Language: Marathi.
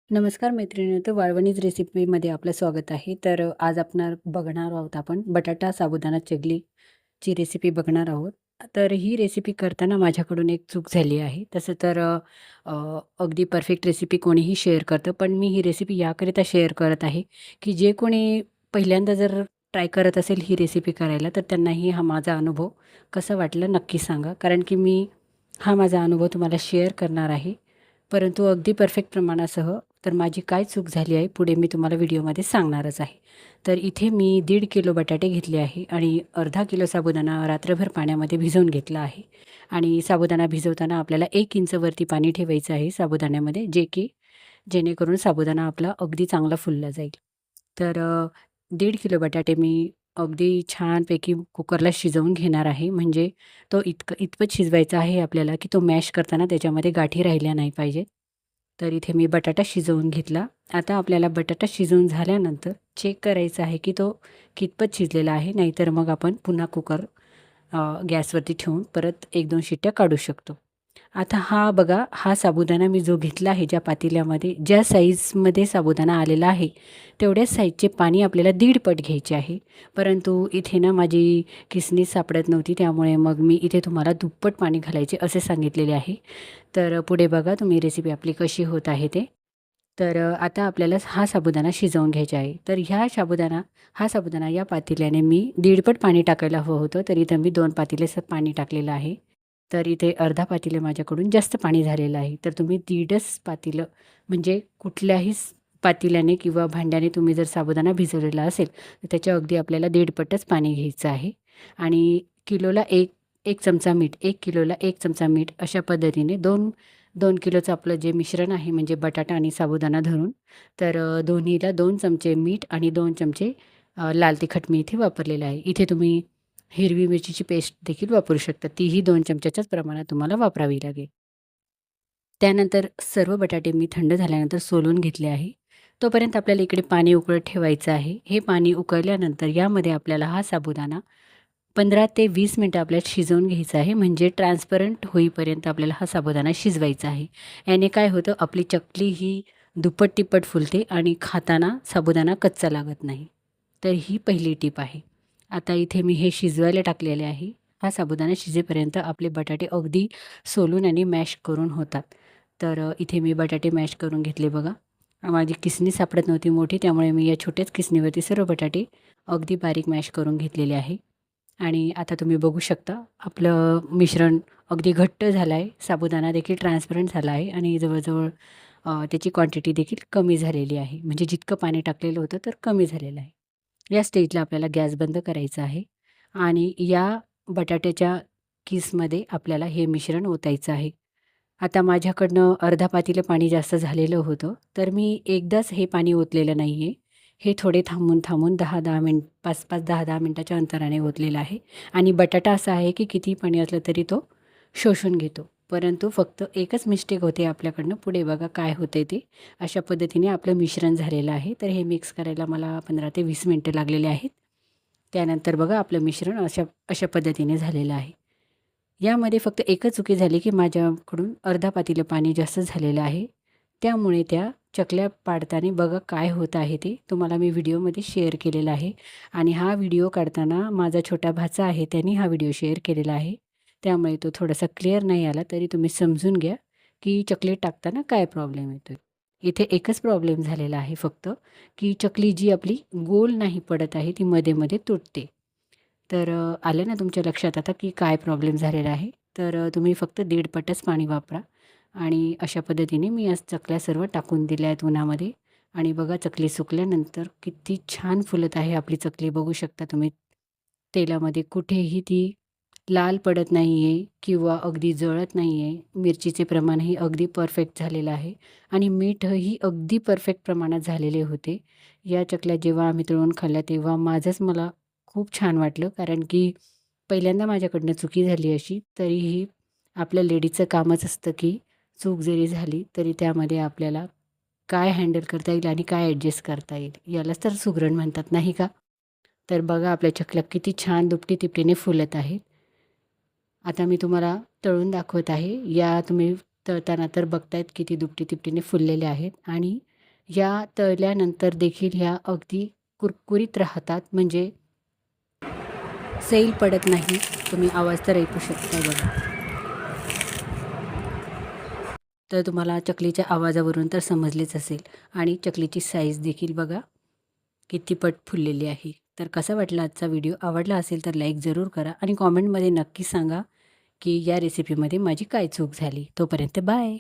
नमस्कार मैत्रिणींनो, तर वाळवणीच रेसिपीमध्ये आपलं स्वागत आहे. तर आज आपण बघणार आहोत आपण बटाटा साबुदाणा चगलीची रेसिपी बघणार आहोत. तर ही रेसिपी करताना माझ्याकडून एक चूक झाली आहे. तसं तर अगदी परफेक्ट रेसिपी कोणीही शेअर करतं, पण मी ही रेसिपी याकरिता शेअर करत आहे, की जे कोणी पहिल्यांदा जर ट्राय करत असेल ही रेसिपी करायला, तर त्यांनाही हा माझा अनुभव कसा वाटला नक्की सांगा. कारण की मी हा माझा अनुभव तुम्हाला शेअर करणार आहे. परंतु अगदी परफेक्ट प्रमाणासह. तर माझी काय चूक झाली आहे पुढे मी तुम्हाला व्हिडिओमध्ये सांगणारच आहे. तर इथे मी 1.5 किलो बटाटे घेतले आहे आणि अर्धा किलो साबुदाणा रात्रभर पाण्यामध्ये भिजवून घेतला आहे. आणि साबुदाणा भिजवताना आपल्याला 1 इंच वरती पाणी ठेवायचं आहे साबुदाण्यामध्ये, जेणेकरून साबुदाणा आपला अगदी चांगला फुलला जाईल. तर 1.5 किलो बटाटे मी अगदी छानपैकी कुकरला शिजवून घेणार आहे. म्हणजे तो इतपत शिजवायचा आहे आपल्याला, की तो मॅश करताना त्याच्यामध्ये गाठी राहिल्या नाही पाहिजेत. तर इथे मी बटाटा शिजवून घेतला. आता आपल्याला बटाटा शिजवून झाल्यानंतर चेक करायचा आहे, की तो कितपत शिजलेला आहे. नाहीतर मग आपण पुन्हा कुकर गॅसवरती ठेवून परत 1-2 शिट्ट्या काढू शकतो. आता हा बघा, हा साबुदाणा मी जो घेतला आहे, ज्या पातेल्यामध्ये ज्या साईजमध्ये साबुदाणा आलेला आहे, तेवढ्याच साईजचे पाणी आपल्याला 1.5 पट घ्यायचे आहे. परंतु इथे ना माझी किसणीच सापडत नव्हती, त्यामुळे मग मी इथे तुम्हाला दुप्पट पाणी घालायचे असे सांगितलेले आहे. तर पुढे बघा तुम्ही रेसिपी आपली कशी होत आहे ते. तर आता आपल्याला हा साबुदाणा शिजवून घ्यायचा आहे. तर हा साबुदाणा या पातेल्याने मी 1.5 पट पाणी टाकायला हवं होतं, तर इथं मी 2 पातेलेसं पाणी टाकलेलं आहे. तर इथे अर्धा पातेलं माझ्याकडून जास्त पाणी झालेलं आहे. तर तुम्ही 1.5च पातेलं, म्हणजे कुठल्याही पातेल्याने किंवा भांड्याने तुम्ही जर साबुदाणा भिजवलेला असेल, तर त्याच्या अगदी आपल्याला 1.5 पटच पाणी घ्यायचं आहे. आणि किलोला 1 चमचा मीठ, 1 किलोला 1 चमचा मीठ अशा पद्धतीने 2 किलोचं आपलं जे मिश्रण आहे, म्हणजे बटाटा आणि साबुदाणा धरून, तर दोन्हीला 2 चमचे मीठ आणि 2 चमचे लाल तिखट मी इथे वापरलेलं आहे. इथे तुम्ही हिरवी मिरचीची पेस्ट देखील वापरू शकता. तीही 2 चमच्याच्याच प्रमाणात तुम्हाला वापरावी लागेल. त्यानंतर सर्व बटाटे मी थंड झाल्यानंतर सोलून घेतले आहे. तोपर्यंत आपल्याला इकडे पाणी उकळत ठेवायचं आहे. हे पाणी उकळल्यानंतर यामध्ये आपल्याला हा साबुदाणा 15 ते 20 मिनिटं आपल्याला शिजवून घ्यायचं आहे. म्हणजे ट्रान्सपरंट होईपर्यंत आपल्याला हा साबुदाणा शिजवायचा आहे. याने काय होतं, आपली चकली ही दुप्पट-तिप्पट फुलते आणि खाताना साबुदाणा कच्चा लागत नाही. तर ही पहिली टिप आहे. आता इथे मी हे शिजवायला टाकलेले आहे. हा साबुदाणा शिजेपर्यंत आपले बटाटे अगदी सोलून आणि मॅश करून होतात. तर इथे मी बटाटे मॅश करून घेतले बघा. माझी किसणी सापडत नव्हती मोठी, त्यामुळे मी या छोट्याच किसणीवरती सर्व बटाटे अगदी बारीक मॅश करून घेतलेले आहे. आणि आता तुम्ही बघू शकता आपलं मिश्रण अगदी घट्ट झालं आहे. साबुदाणा देखील ट्रान्सपरंट झाला आहे आणि जवळजवळ त्याची क्वांटिटी देखील कमी झालेली आहे. म्हणजे जितकं पाणी टाकलेलं होतं तर कमी झालेलं आहे. या स्टेजला आपल्याला गॅस बंद करायचा आहे आणि या बटाट्याच्या किसमध्ये आपल्याला हे मिश्रण ओतायचं आहे. आता माझ्याकडनं अर्धा पातेलं पाणी जास्त झालेलं होतं, तर मी एकदाच हे पाणी ओतलेलं नाही आहे. हे थोडे थांबून 10-10 मिनिट, 5-5, 10-10 मिनिटाच्या अंतराने ओतलेलं आहे. आणि बटाटा असा आहे की कितीही पाणी असलं तरी तो शोषून घेतो. परंतु फक्त एकच मिस्टेक होते आपल्याकडनं. पुढे बघा काय होते ते. अशा पद्धतीने आपलं मिश्रण झालेलं आहे. तर हे मिक्स करायला मला 15 ते 20 मिनिटं लागलेले आहेत. त्यानंतर बघा आपलं मिश्रण अशा अशा पद्धतीने झालेलं आहे. यामध्ये फक्त एकच चुकी झाली, की माझ्याकडून अर्धा पातेलं पाणी जास्त झालेलं आहे. त्यामुळे त्या चकल्या पाडताना बघा काय होत आहे ते तुम्हाला मी व्हिडिओमध्ये शेअर केलेला आहे. आणि हा व्हिडिओ काढताना माझा छोटा भाचा आहे, त्याने हा व्हिडिओ शेअर केलेला आहे. त्यामुळे तो थोडासा क्लिअर नाही आला, तरी तुम्ही समजून घ्या, की चकली टाकताना काय प्रॉब्लेम येतोय. इथे एकच प्रॉब्लेम झालेला आहे फक्त, की चकली जी आपली गोल नाही पडत आहे, ती मध्ये-मध्ये तुटते. तर आलं ना तुमच्या लक्षात आता की काय प्रॉब्लेम झालेला आहे. तर तुम्ही फक्त 1.5 पटच पाणी वापरा. आणि अशा पद्धतीने मी आज चकल्या सर्व टाकून दिल्या आहेत उन्हामध्ये. आणि बघा चकली सुकल्यानंतर किती छान फुलत आहे आपली चकली, बघू शकता तुम्ही. तेलामध्ये कुठेही ती लाल पडत नाही आहे किंवा अगदी जळत नाही आहे. मिरचीचे प्रमाणही अगदी परफेक्ट झालेलं आहे आणि मीठही अगदी परफेक्ट प्रमाणात झालेले होते. या चकल्या जेव्हा आम्ही तळून खाल्ल्या तेव्हा मला खूप छान वाटलं. कारण की पहिल्यांदा माझ्याकडनं चुकी झाली अशी. तरीही आपल्या लेडीजचं कामच असतं, की चूक जरी झाली तरी त्यामध्ये आपल्याला काय हँडल करता येईल आणि काय ॲडजस्ट करता येईल, यालाच तर सुगरण म्हणतात नाही का? तर बघा आपल्या चकल्या किती छान दुपटी-तिपटीने फुलत आहेत. आता मी तुम्हाला तळून दाखवत आहे. या तुम्ही तळताना तर बघतायत किती दुपटी-तिपटीने फुललेले आहेत. आणि या तळल्यानंतर देखील ह्या अगदी कुरकुरीत राहतात, म्हणजे सैल पडत नाही. तुम्ही आवाज तर ऐकू शकता बघा. तर तुम्हाला चकलीच्या आवाजावरून तर समजलेच असेल. आणि चकलीची साईज देखील बघा किती पट फुललेली आहे. तर कसा वाटला आजचा व्हिडिओ? आवडला असेल तर लाईक जरूर करा आणि कॉमेंटमध्ये नक्की सांगा की या रेसिपीमध्ये माझी काय चूक झाली. तोपर्यंत बाय.